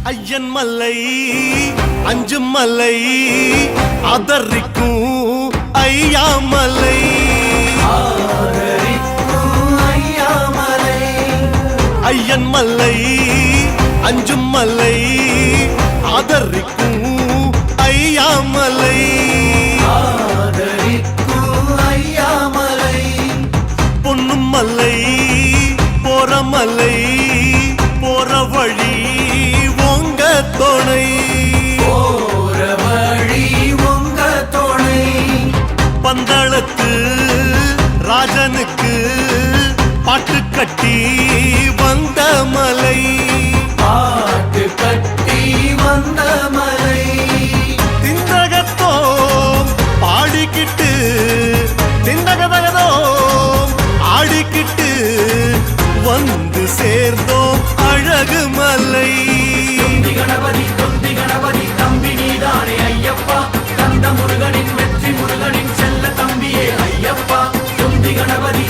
ஐயன் மலை அஞ்சு மலை அதரிக்கும் ஐயாமலை ஐயன் மலை அஞ்சு மலை அதரிக்கும் ஐயாமலை பொன்னும் மலை போற மலை போற வழி உங்க துணை பந்தளத்து ராஜனுக்கு பாட்டு கட்டி வந்த மலை திண்டகத்தோம் பாடிக்கிட்டு திண்டகதகதோம் ஆடிக்கிட்டு வந்து சேர்ந்தோம் அழகு மலை கணபதி தொந்தி கணபதி தம்பி நீதானே ஐயப்பா கந்த முருகனின் வெற்றி முருகனின் செல்ல தம்பியே ஐயப்பா தொந்தி கணபதி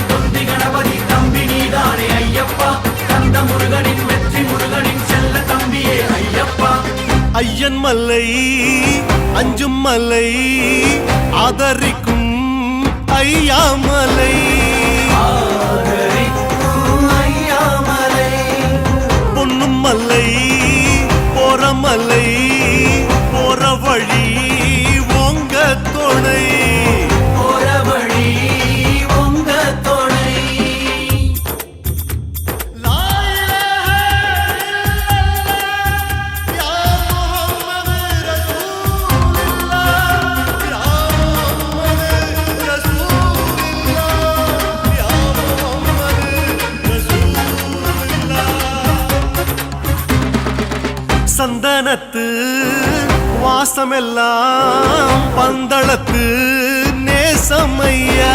தம்பி நீதானே ஐயப்பா கந்த முருகனின் வெற்றி முருகனின் செல்ல தம்பியே ஐயப்பா ஐயன் மலை அஞ்சு மலை ஆதரிக்கும் ஐயாமலை பொன்னும் மலை போற மலை போற வழி உங்க துணை சந்தனத்து வாசமெல்லாம் பந்தளத்து நேசமையா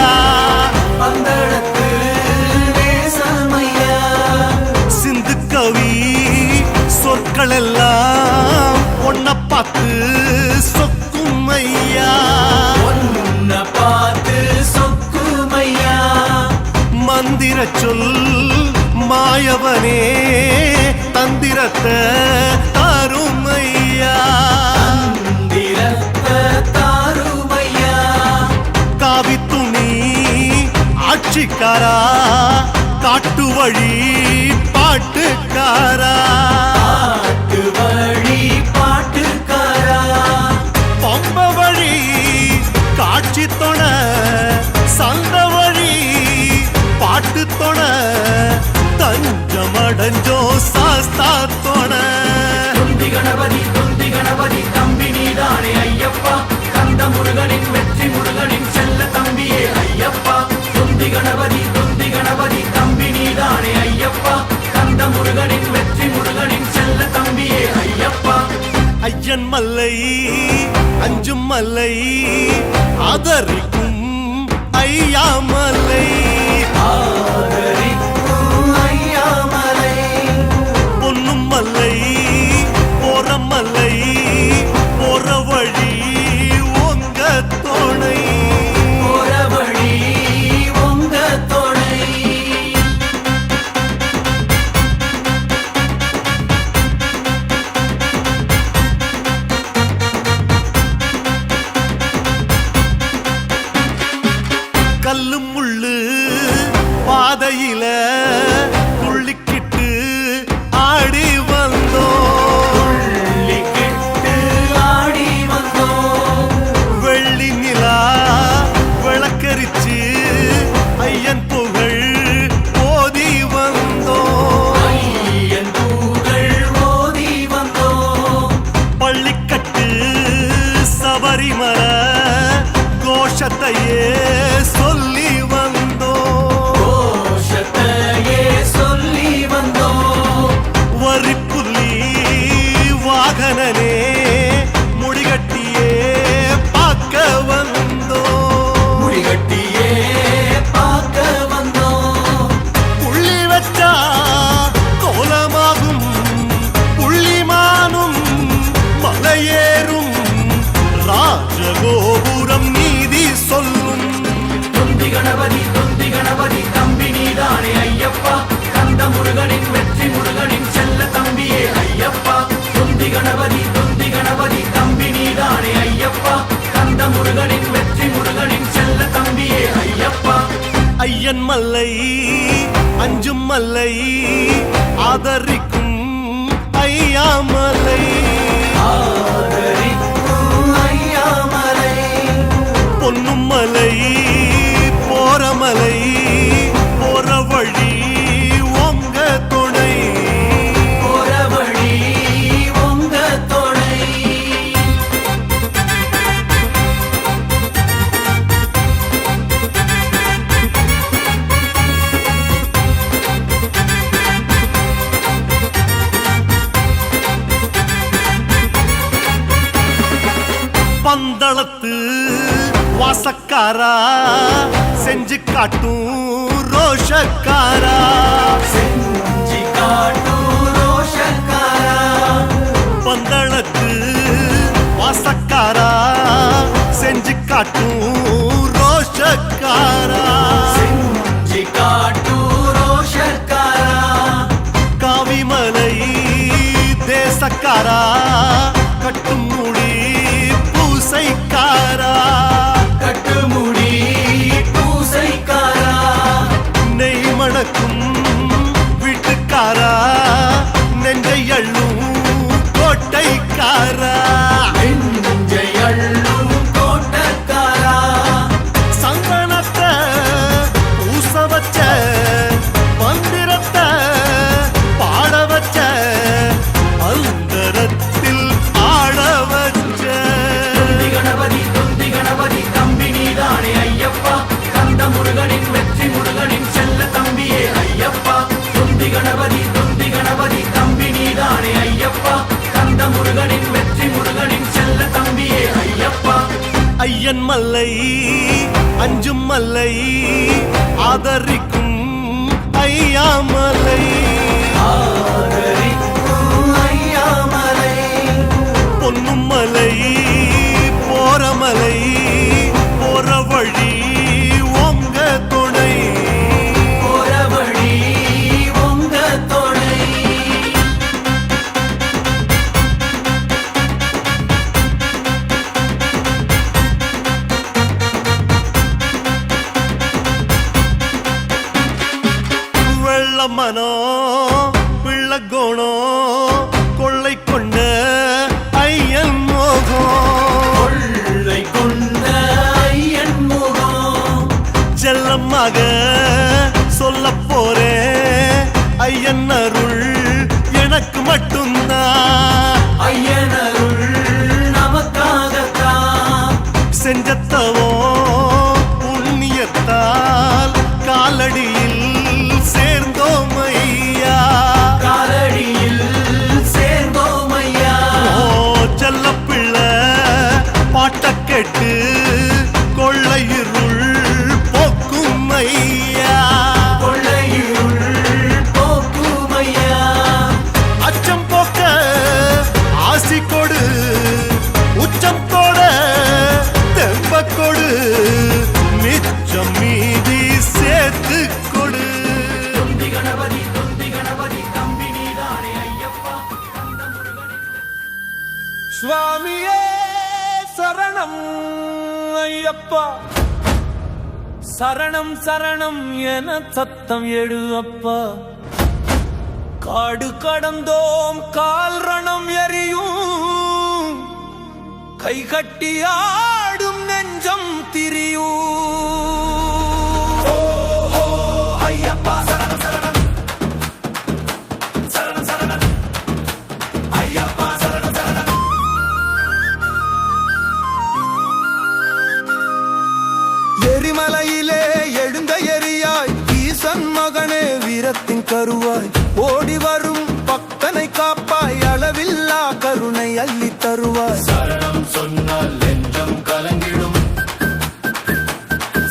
சிந்து கவி சொற்கள் எல்லாம் ஒன்ன பார்த்து சொக்கும் ஐயா மந்திர சொல் மாயவனே தந்திரத்தை தாருமையா காவி துணி ஆட்சிக்காரா காட்டு வழி பாட்டுக்காரா பம்ப வழி காட்சி தொண சந்த வழி பாட்டு தொண தஞ்சமடைஞ்சோ சாஸ்தா தொண தொந்தி கணபதி தம்பி நீதானே ஐயப்பா கந்த முருகனின் வெற்றி முருகனின் செல்ல தம்பியே ஐயப்பா தொந்தி கணபதி தம்பி நீதானே ஐயப்பா கந்த முருகனின் வெற்றி முருகனின் செல்ல தம்பியே ஐயப்பா ஐயன் மலை அஞ்சு மலை ஆதரிக்கும் ஐயாமலை பொன்னும் மலை போற மலை போற வழி உங்க துணை மல்லை அஞ்சும் மல்லை ஆதரிக்கும் ஐயாமலை பொன்னும் மலை போற மலை போற வழி உங்க துணை பந்தளத்து வாசக்காரா செஞ்சு காட்டும் ரோஷக்காரா பந்தளத்து வாசக்காரா செஞ்சு காட்டும் ரோஷக்காரா காவிமலை தேசக்காரா கட்டும் முடி பூசைக்காரா நெய் மணக்கும் வீட்டுக்காரா நெஞ்சை அள்ளும் கோட்டைக்காரா சங்கனத்தை பூச வச்ச மந்திரத்தை பாட வச்ச அந்தரத்தில் ஆட வச்ச கணபதி தம்பி நீதானே ஐயப்பா கந்த முருகனின் வெற்றி முருகனின் செல்ல தம்பியே ஐயப்பா துந்தி கணபதி தம்பி நீதானே ஐயப்பா கந்த முருகனின் வெற்றி முருகனின் செல்ல தம்பியே ஐயப்பா ஐயன் மல்லை அஞ்சும் மல்லை ஆதரிக்கும் ஐயாமலை பொன்னும் மலை போற மலை போற வழி உங்க துணை வெள்ள மனோ பிள்ளை கோணோ கொள்ளை கொண்ட ஐயன் செல்லமாக சொல்ல போறேன் ஐயன் அருள் எனக்கு மட்டும்தான் ஐயன் அருள் நமக்காகத்தான் செஞ்சத்தவோ புண்ணியத்தால் காலடியில் சேர்ந்தோம் ஐயா செல்ல பிள்ளை பாட்ட கேட்டு கொள்ளையிருள் போக்கும் ஐயா அச்சம் போக்க ஆசி கொடு உச்சம் தோட தெம்ப கொடு மிச்சம் மீதி சேர்த்து கொடு கணபதி தம்பி நீதானே ஐயப்பா கந்த முருகனின் சுவாமியே சரணம் ஐயப்பா சரணம் சரணம் என சத்தம் எடு அப்பா காடு கடந்தோம் கால் ரணம் எரியும் கை கட்டி ஆடும் நெஞ்சம் திரியும் ஐயப்பா சரணம் சரணம் சரணம் சரணம் ஐயப்பா சரணம் சரணம் எரிமலையிலே எழுந்த எரியாய் ஈசன் மகனே வீரத்தின் கருவாய் ஓடி வரும் பக்தனை காப்பாய் அளவில்லா கருணை அள்ளி தருவாய் சரணம் சொன்னால் நெஞ்சம் கலங்கிடும்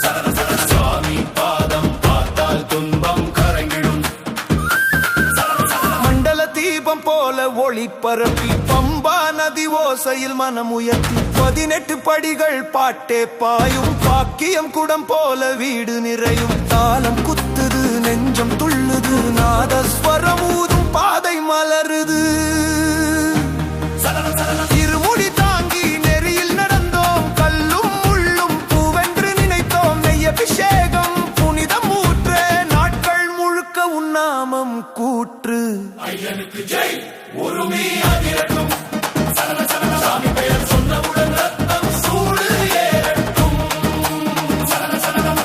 சரண சரண சுவாமி பாதம் பார்த்தால் துன்பம் கரங்கிடும் மண்டல தீபம் போல ஒளி பரப்பி பம்பா நதி ஓசையில் மனம் உயர்த்தி 18 படிகள் பாட்டே பாயும் பாக்கியம் குடம் போல வீடு நிறையும் தாளம் குத்துது நெஞ்சம் துள்ளுது நாதஸ்வரம் ஊதும் பாதை மலருது இருமுடி தாங்கி நெறியில் நடந்தோம் கல்லும் முள்ளும் பூவென்று நினைத்தோம் நெய் அபிஷேகம் புனிதம் ஊற்றே ஊற்று. ஐயனுக்கு ஜெய் உருமி அதிரட்டும் சரண சரண சாமி பெயர் சொன்னவுடன் ரத்தம் சூடு ஏறட்டும் சரண சரணம்.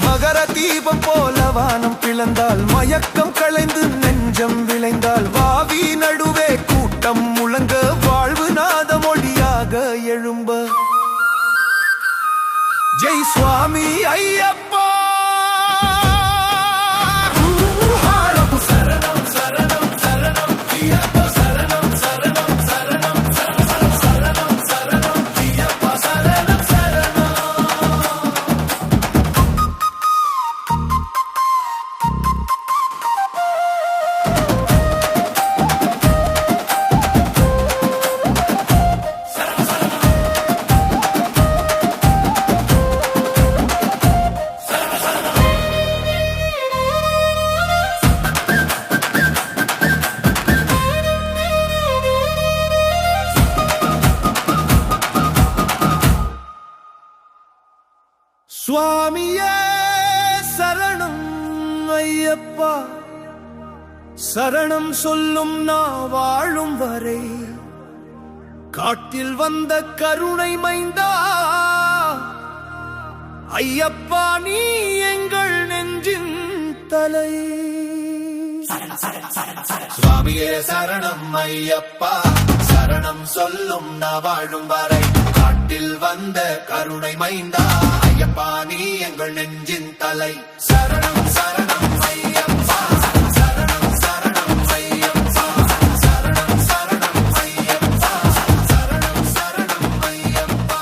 மகர தீபம் போல வானம் பிளந்தால் மயக்கம் களைந்து நெஞ்சம் விளைந்தால் வாவி நடுவே கூட்டம் முழங்க வாழ்வு நாத மொழியாக எழும்ப. ஜெய் சுவாமி ஐயப்பா சரணம் சரணம் சரணம் ஐயப்பா சரணம் சரணம் சரணம் சரணம் சரணம் சரணம் ஐயப்பா சரணம் சரணம். சுவாமியே சரணம் ஐயப்பா சரணம் சொல்லும் நான் வாழும் வரை காட்டில் வந்த கருணை மைந்தா ஐயப்பா நீ எங்கள் நெஞ்சின் தலை. சுவாமியே சரணம் ஐயப்பா சரணம் சொல்லும் நான் வாழும் வரை காட்டில் வந்த கருணை மைந்தா ஐயப்பா நீ எங்கள் நெஞ்சின் தலை. சரணம் சரணம் ஐயப்பா சரணம் சரணம் ஐயப்பா சரணம் சரணம் ஐயப்பா சரணம் சரணம் ஐயப்பா.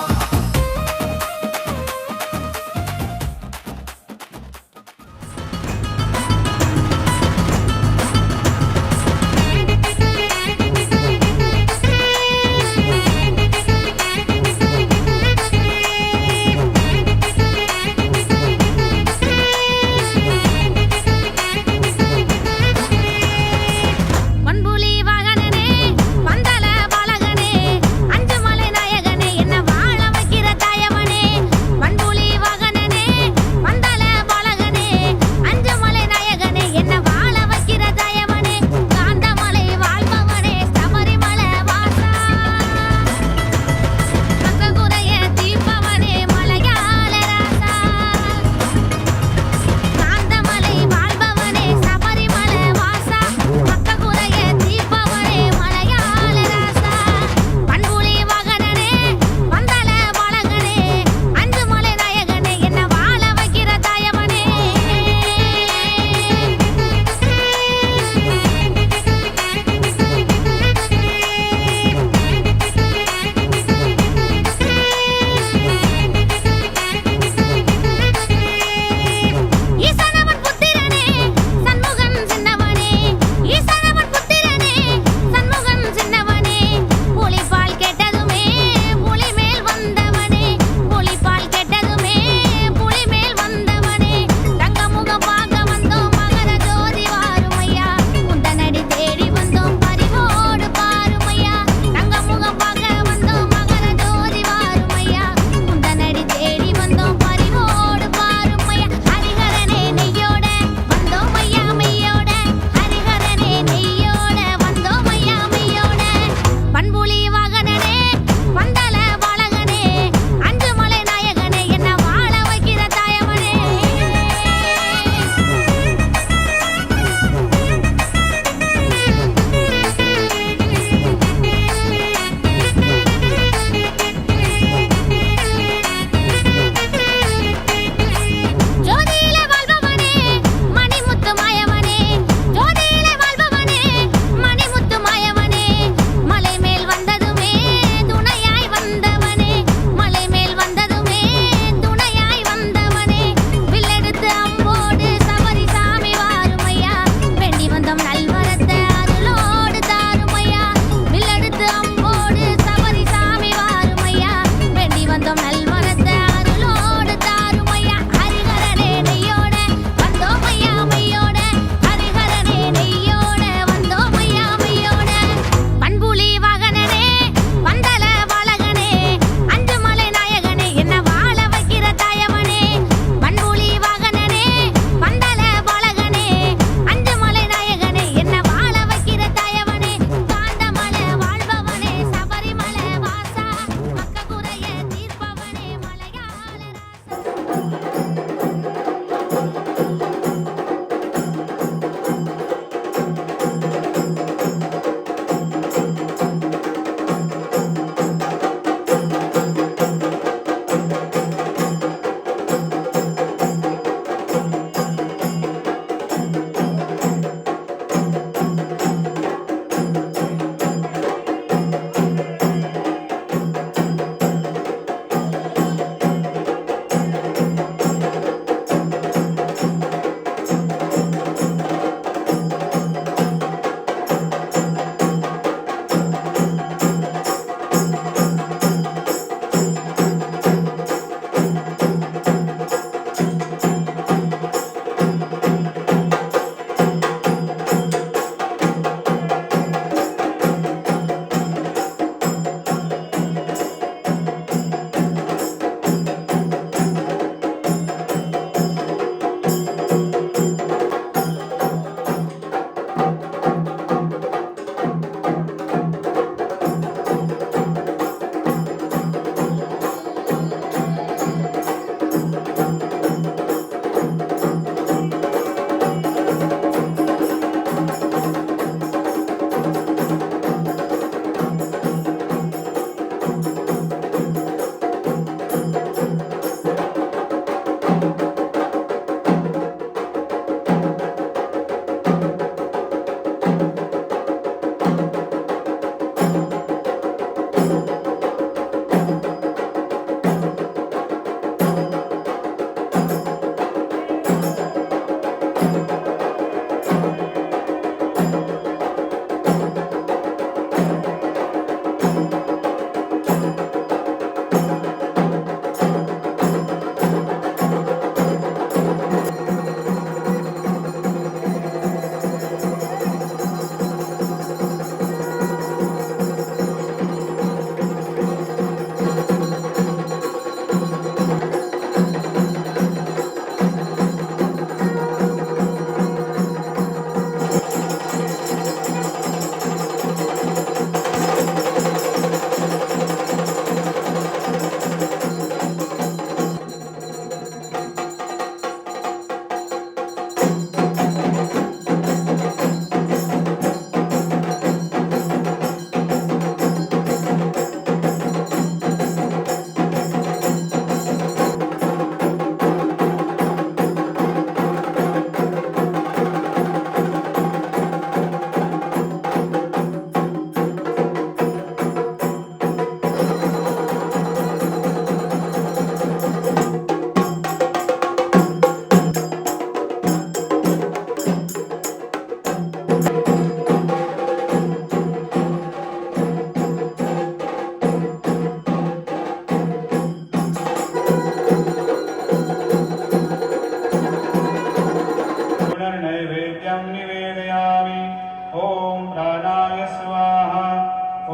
प्राणाय स्वाहा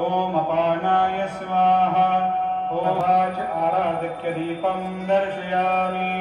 ॐ अपानाय स्वाहा ॐ वाच आराधक्य दीपं दर्शयामि